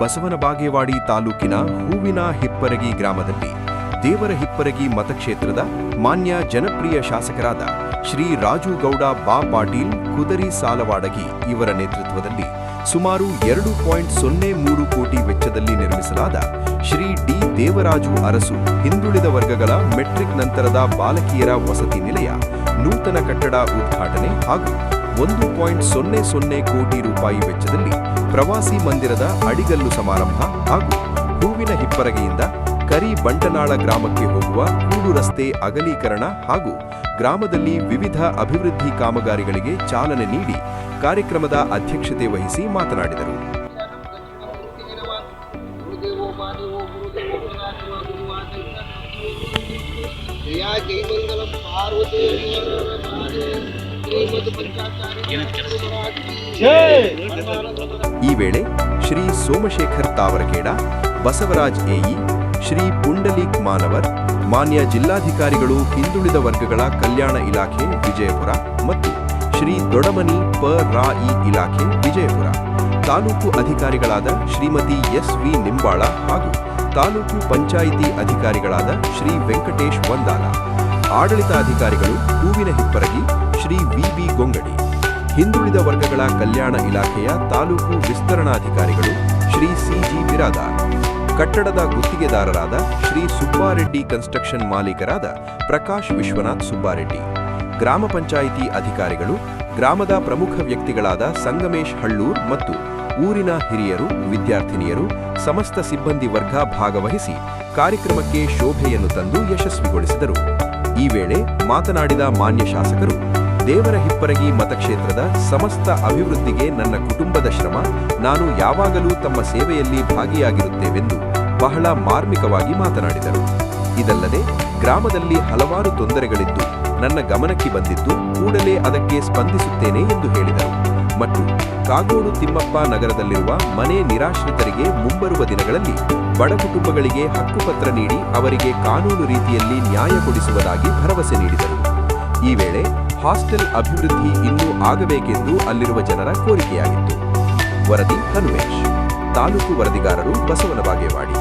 ಬಸವನ ಬಾಗೇವಾಡಿ ತಾಲೂಕಿನ ಹೂವಿನ ಹಿಪ್ಪರಗಿ ಗ್ರಾಮದಲ್ಲಿ ದೇವರ ಹಿಪ್ಪರಗಿ ಮತಕ್ಷೇತ್ರದ ಮಾನ್ಯ ಜನಪ್ರಿಯ ಶಾಸಕರಾದ ಶ್ರೀ ರಾಜು ಗೌಡ ಬಾ ಪಾಟೀಲ್ ಕುದರಿ ಸಾಲವಾಡಗಿ ಇವರ ನೇತೃತ್ವದಲ್ಲಿ ಸುಮಾರು 2.03 ಕೋಟಿ ವೆಚ್ಚದಲ್ಲಿ ನಿರ್ಮಿಸಲಾದ ಶ್ರೀ ಡಿ ದೇವರಾಜು ಅರಸು ಹಿಂದುಳಿದ ವರ್ಗಗಳ ಮೆಟ್ರಿಕ್ ನಂತರದ ಬಾಲಕಿಯರ ವಸತಿ ನಿಲಯ ನೂತನ ಕಟ್ಟಡ ಉದ್ಘಾಟನೆ ಹಾಗೂ 1.00 ಕೋಟಿ ರೂಪಾಯಿ ವೆಚ್ಚದಲ್ಲಿ ಪ್ರವಾಸಿ ಮಂದಿರದ ಅಡಿಗಲ್ಲು ಸಮಾರಂಭ ಹಾಗೂ ಹೂವಿನ ಹಿಪ್ಪರಗಿಯಿಂದ ಕರಿ ಬಂಟನಾಳ ಗ್ರಾಮಕ್ಕೆ ಹೋಗುವ ಕೂಡು ರಸ್ತೆ ಅಗಲೀಕರಣ ಹಾಗೂ ಗ್ರಾಮದಲ್ಲಿ ವಿವಿಧ ಅಭಿವೃದ್ಧಿ ಕಾಮಗಾರಿಗಳಿಗೆ ಚಾಲನೆ ನೀಡಿ ಕಾರ್ಯಕ್ರಮದ ಅಧ್ಯಕ್ಷತೆ ವಹಿಸಿ ಮಾತನಾಡಿದರು. ಈ ವೇಳೆ ಶ್ರೀ ಸೋಮಶೇಖರ್ ತಾವರಗೇಡ, ಬಸವರಾಜ್ ಎಇ, ಶ್ರೀ ಪುಂಡಲೀಕ್ ಮಾನವರ್, ಮಾನ್ಯ ಜಿಲ್ಲಾಧಿಕಾರಿಗಳು ಹಿಂದುಳಿದ ವರ್ಗಗಳ ಕಲ್ಯಾಣ ಇಲಾಖೆ ವಿಜಯಪುರ ಮತ್ತು ಶ್ರೀ ದೊಡಮನಿ ಪ.ರಾ.ಇ ಇಲಾಖೆ ವಿಜಯಪುರ, ತಾಲೂಕು ಅಧಿಕಾರಿಗಳಾದ ಶ್ರೀಮತಿ ಎಸ್.ವಿ. ನಿಂಬಾಳ ಹಾಗೂ ತಾಲೂಕು ಪಂಚಾಯಿತಿ ಅಧಿಕಾರಿಗಳಾದ ಶ್ರೀ ವೆಂಕಟೇಶ್ ವಂದಾಲ, ಆಡಳಿತಾಧಿಕಾರಿಗಳು ಹೂವಿನ ಹಿಪ್ಪರಗಿ ಶ್ರೀ ವಿ.ಬಿ. ಗೊಂಗಡಿ, ಹಿಂದುಳಿದ ವರ್ಗಗಳ ಕಲ್ಯಾಣ ಇಲಾಖೆಯ ತಾಲೂಕು ವಿಸ್ತರಣಾಧಿಕಾರಿಗಳು ಶ್ರೀ ಸಿ.ಜಿ. ಬಿರಾದಾರ್, ಕಟ್ಟಡದ ಗುತ್ತಿಗೆದಾರರಾದ ಶ್ರೀ ಸುಬ್ಬಾರೆಡ್ಡಿ ಕನ್ಸ್ಟ್ರಕ್ಷನ್ ಮಾಲೀಕರಾದ ಪ್ರಕಾಶ್ ವಿಶ್ವನಾಥ್ ಸುಬ್ಬಾರೆಡ್ಡಿ, ಗ್ರಾಮ ಪಂಚಾಯಿತಿ ಅಧಿಕಾರಿಗಳು, ಗ್ರಾಮದ ಪ್ರಮುಖ ವ್ಯಕ್ತಿಗಳಾದ ಸಂಗಮೇಶ್ ಹಳ್ಳೂರ್ ಮತ್ತು ಊರಿನ ಹಿರಿಯರು, ವಿದ್ಯಾರ್ಥಿನಿಯರು, ಸಮಸ್ತ ಸಿಬ್ಬಂದಿ ವರ್ಗ ಭಾಗವಹಿಸಿ ಕಾರ್ಯಕ್ರಮಕ್ಕೆ ಶೋಭೆಯನ್ನು ತಂದು ಯಶಸ್ವಿಗೊಳಿಸಿದರು. ಈ ವೇಳೆ ಮಾತನಾಡಿದ ಮಾನ್ಯ ಶಾಸಕರು, ದೇವರ ಹಿಪ್ಪರಗಿ ಮತಕ್ಷೇತ್ರದ ಸಮಸ್ತ ಅಭಿವೃದ್ಧಿಗೆ ನನ್ನ ಕುಟುಂಬದ ಶ್ರಮ, ನಾನು ಯಾವಾಗಲೂ ತಮ್ಮ ಸೇವೆಯಲ್ಲಿ ಭಾಗಿಯಾಗಿರುತ್ತೇವೆಂದು ಬಹಳ ಮಾರ್ಮಿಕವಾಗಿ ಮಾತನಾಡಿದರು. ಇದಲ್ಲದೆ ಗ್ರಾಮದಲ್ಲಿ ಹಲವಾರು ತೊಂದರೆಗಳಿದ್ದು ನನ್ನ ಗಮನಕ್ಕೆ ಬಂದಿದ್ದು ಕೂಡಲೇ ಅದಕ್ಕೆ ಸ್ಪಂದಿಸುತ್ತೇನೆ ಎಂದು ಹೇಳಿದರು. ಮತ್ತು ಕಾಗೋಡು ತಿಮ್ಮಪ್ಪ ನಗರದಲ್ಲಿರುವ ಮನೆ ನಿರಾಶ್ರಿತರಿಗೆ ಮುಂಬರುವ ದಿನಗಳಲ್ಲಿ ಬಡ ಕುಟುಂಬಗಳಿಗೆ ಹಕ್ಕುಪತ್ರ ನೀಡಿ ಅವರಿಗೆ ಕಾನೂನು ರೀತಿಯಲ್ಲಿ ನ್ಯಾಯ ಕೊಡಿಸುವುದಾಗಿ ಭರವಸೆ ನೀಡಿದರು. ಈ ವೇಳೆ ಹಾಸ್ಟೆಲ್ ಅಭಿವೃದ್ಧಿ ಇನ್ನೂ ಆಗಬೇಕೆಂದು ಅಲ್ಲಿರುವ ಜನರ ಕೋರಿಕೆಯಾಗಿತ್ತು. ವರದಿ ಹನುಮೇಶ್, ತಾಲೂಕು ವರದಿಗಾರರು, ಬಸವನ ಬಾಗೇವಾಡಿ.